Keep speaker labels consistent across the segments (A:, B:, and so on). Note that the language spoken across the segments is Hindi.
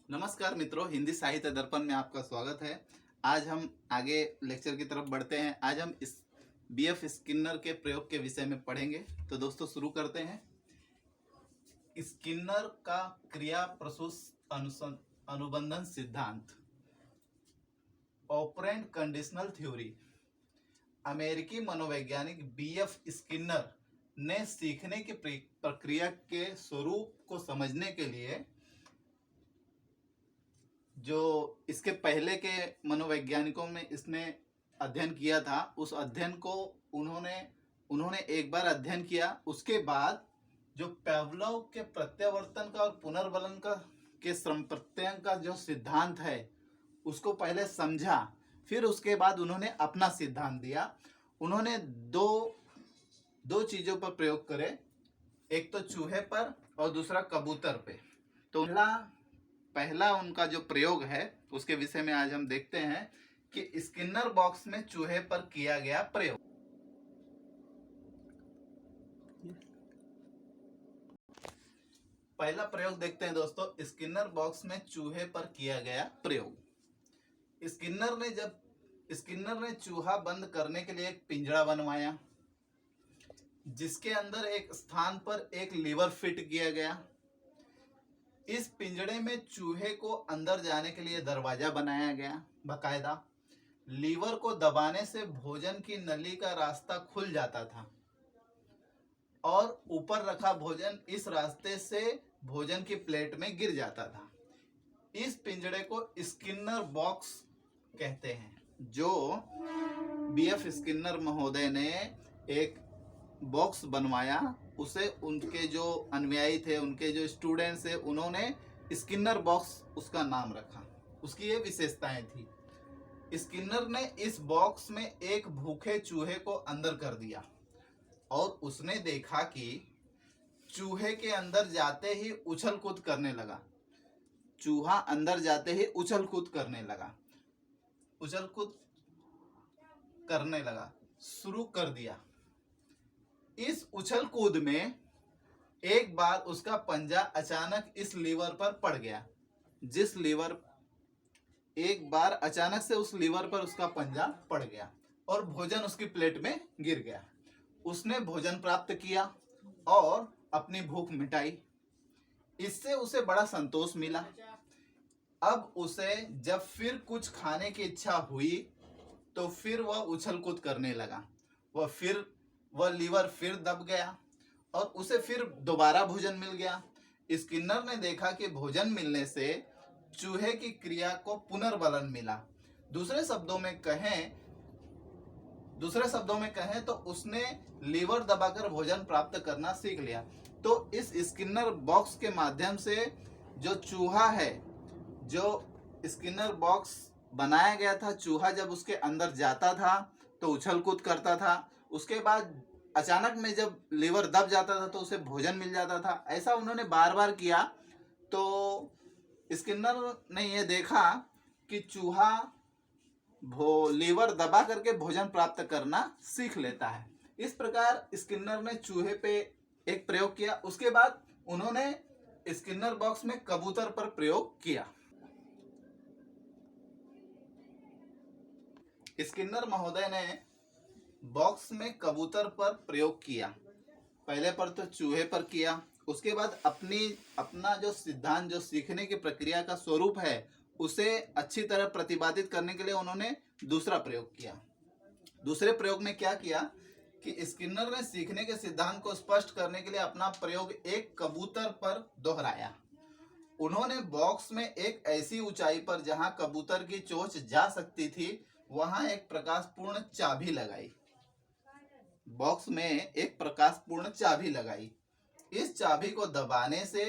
A: नमस्कार मित्रों, हिंदी साहित्य दर्पण में आपका स्वागत है। आज हम आगे लेक्चर की तरफ बढ़ते हैं। आज हम इस बीएफ स्किनर के प्रयोग के विषय में पढ़ेंगे। तो दोस्तों शुरू करते हैं। स्किनर का क्रिया प्रसूत अनुबंधन सिद्धांत, ऑपरेंट कंडीशनल थ्योरी। अमेरिकी मनोवैज्ञानिक बीएफ स्किनर ने सीखने की प्रक्रिया के स्वरूप को समझने के लिए जो इसके पहले के मनोवैज्ञानिकों में इसने अध्ययन किया था, उस अध्ययन को उन्होंने एक बार अध्ययन किया। उसके बाद जो पावलोव के प्रत्यावर्तन का और पुनर्बलन का के श्रम प्रत्यय का जो सिद्धांत है उसको पहले समझा, फिर उसके बाद उन्होंने अपना सिद्धांत दिया। उन्होंने दो चीजों पर प्रयोग करे, एक तो चूहे पर और दूसरा कबूतर पे। तो पहला उनका जो प्रयोग है उसके विषय में आज हम देखते हैं कि स्किनर बॉक्स में चूहे पर किया गया प्रयोग। पहला प्रयोग देखते हैं दोस्तों, स्किनर बॉक्स में चूहे पर किया गया प्रयोग। स्किनर ने चूहा बंद करने के लिए एक पिंजरा बनवाया, जिसके अंदर एक स्थान पर एक लीवर फिट किया गया। इस पिंजड़े में चूहे को अंदर जाने के लिए दरवाजा बनाया गया बकायदा। लीवर को दबाने से भोजन की नली का रास्ता खुल जाता था और ऊपर रखा भोजन इस रास्ते से भोजन की प्लेट में गिर जाता था। इस पिंजड़े को स्किनर बॉक्स कहते हैं, जो बीएफ स्किनर महोदय ने एक बॉक्स बनवाया। उसे उनके जो अनुयायी थे, उनके जो स्टूडेंट्स थे, उन्होंने स्किनर बॉक्स उसका नाम रखा। उसकी ये विशेषताएं थी। स्किनर ने इस बॉक्स में एक भूखे चूहे को अंदर कर दिया और उसने देखा कि चूहे के अंदर जाते ही उछल कूद करने लगा। चूहा अंदर जाते ही उछल कूद करने लगा शुरू कर दिया। इस उछल कूद में एक बार उसका पंजा अचानक इस लीवर पर पड़ गया। एक बार अचानक से उस लीवर पर उसका पंजा पड़ गया और भोजन उसकी प्लेट में गिर गया। उसने भोजन प्राप्त किया और अपनी भूख मिटाई। इससे उसे बड़ा संतोष मिला। अब उसे जब फिर कुछ खाने की इच्छा हुई तो फिर वह उछल कूद करने लगा। वह लीवर फिर दब गया और उसे फिर दोबारा भोजन मिल गया। स्किनर ने देखा कि भोजन मिलने से चूहे की क्रिया को पुनर्बलन मिला। दूसरे शब्दों में कहें तो उसने लीवर दबाकर भोजन प्राप्त करना सीख लिया। तो इस स्किनर बॉक्स के माध्यम से जो चूहा है, जो स्किनर बॉक्स बनाया गया था, चूहा जब उसके अंदर जाता था तो उछल कूद करता था। उसके बाद अचानक में जब लीवर दब जाता था तो उसे भोजन मिल जाता था। ऐसा उन्होंने बार बार किया। तो स्किनर ने यह देखा कि चूहा लीवर दबा करके भोजन प्राप्त करना सीख लेता है। इस प्रकार स्किनर ने चूहे पे एक प्रयोग किया। उसके बाद उन्होंने स्किनर बॉक्स में कबूतर पर प्रयोग किया। स्किनर महोदय ने बॉक्स में कबूतर पर प्रयोग किया। पहले पर तो चूहे पर किया, उसके बाद अपना जो सिद्धांत, जो सीखने की प्रक्रिया का स्वरूप है, उसे अच्छी तरह प्रतिपादित करने के लिए उन्होंने दूसरा प्रयोग किया। दूसरे प्रयोग में क्या किया कि स्किनर ने सीखने के सिद्धांत को स्पष्ट करने के लिए अपना प्रयोग एक कबूतर पर दोहराया। उन्होंने बॉक्स में एक ऐसी ऊंचाई पर जहां कबूतर की चोंच जा सकती थी, वहां एक प्रकाशपूर्ण चाबी लगाई। बॉक्स में एक प्रकाशपूर्ण चाबी लगाई। इस चाबी को दबाने से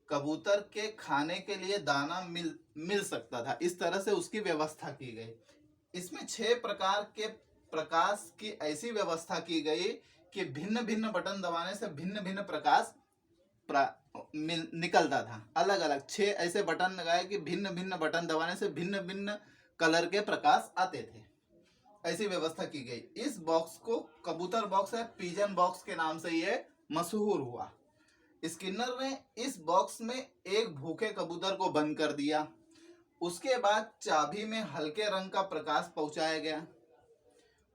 A: कबूतर के खाने के लिए दाना मिल सकता था। इस तरह से उसकी व्यवस्था की गई। इसमें 6 प्रकार के प्रकाश की ऐसी व्यवस्था की गई कि भिन्न भिन्न बटन दबाने से भिन्न भिन्न प्रकाश निकलता था। अलग अलग 6 ऐसे बटन लगाए कि भिन्न भिन्न बटन दबाने से भिन्न भिन्न कलर के प्रकाश आते थे। ऐसी व्यवस्था की गई। इस बॉक्स को कबूतर बॉक्स है, पिजन बॉक्स के नाम से ये मशहूर हुआ। स्किनर ने इस बॉक्स में एक भूखे कबूतर को बंद कर दिया। उसके बाद चाबी में हल्के रंग का प्रकाश पहुंचाया गया।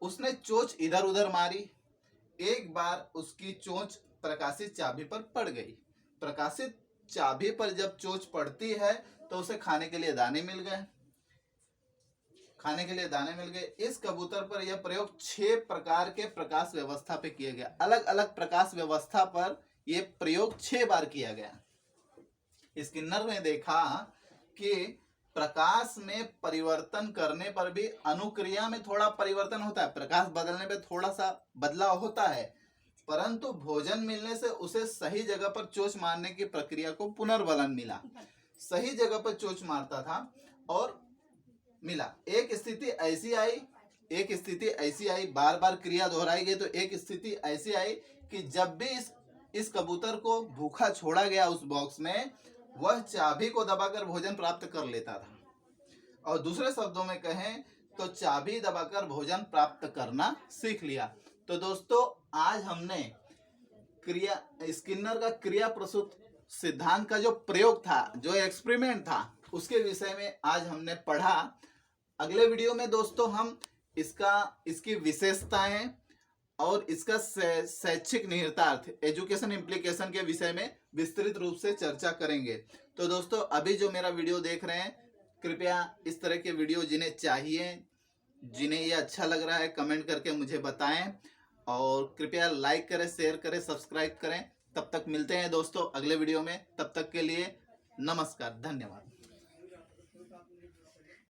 A: उसने चोंच इधर उधर मारी। एक बार उसकी चोंच प्रकाशित चाबी पर पड़ गई। प्रकाशित चाबी पर जब चोंच पड़ती है तो उसे खाने के लिए दाने मिल गए। इस कबूतर पर यह प्रयोग 6 प्रकार के प्रकाश व्यवस्था पे किया गया। अलग अलग प्रकाश व्यवस्था पर यह प्रयोग 6 बार किया गया। स्किनर ने देखा कि प्रकाश में परिवर्तन करने पर भी अनुक्रिया में थोड़ा परिवर्तन होता है, प्रकाश बदलने पे थोड़ा सा बदलाव होता है, परंतु भोजन मिलने से उसे सही जगह पर चोंच मारने की प्रक्रिया को पुनर्बलन मिला। सही जगह पर चोंच मारता था और मिला। एक स्थिति ऐसी आई, बार बार क्रिया दोहराई गई तो एक स्थिति ऐसी आई कि जब भी इस कबूतर को भूखा छोड़ा गया उस बॉक्स में, वह चाबी को दबाकर भोजन प्राप्त कर लेता था। और दूसरे शब्दों में कहें तो चाबी दबाकर भोजन प्राप्त करना सीख लिया। तो दोस्तों, आज हमने स्किनर का क्रिया प्रसूत सिद्धांत का जो प्रयोग था, जो एक्सपेरिमेंट था, उसके विषय में आज हमने पढ़ा। अगले वीडियो में दोस्तों हम इसकी विशेषताएं और इसका शैक्षिक निहितार्थ, एजुकेशन इम्प्लीकेशन के विषय में विस्तृत रूप से चर्चा करेंगे। तो दोस्तों, अभी जो मेरा वीडियो देख रहे हैं, कृपया इस तरह के वीडियो जिन्हें चाहिए, जिन्हें ये अच्छा लग रहा है, कमेंट करके मुझे बताएं और कृपया लाइक करें, शेयर करें, सब्सक्राइब करें। तब तक मिलते हैं दोस्तों अगले वीडियो में। तब तक के लिए नमस्कार, धन्यवाद।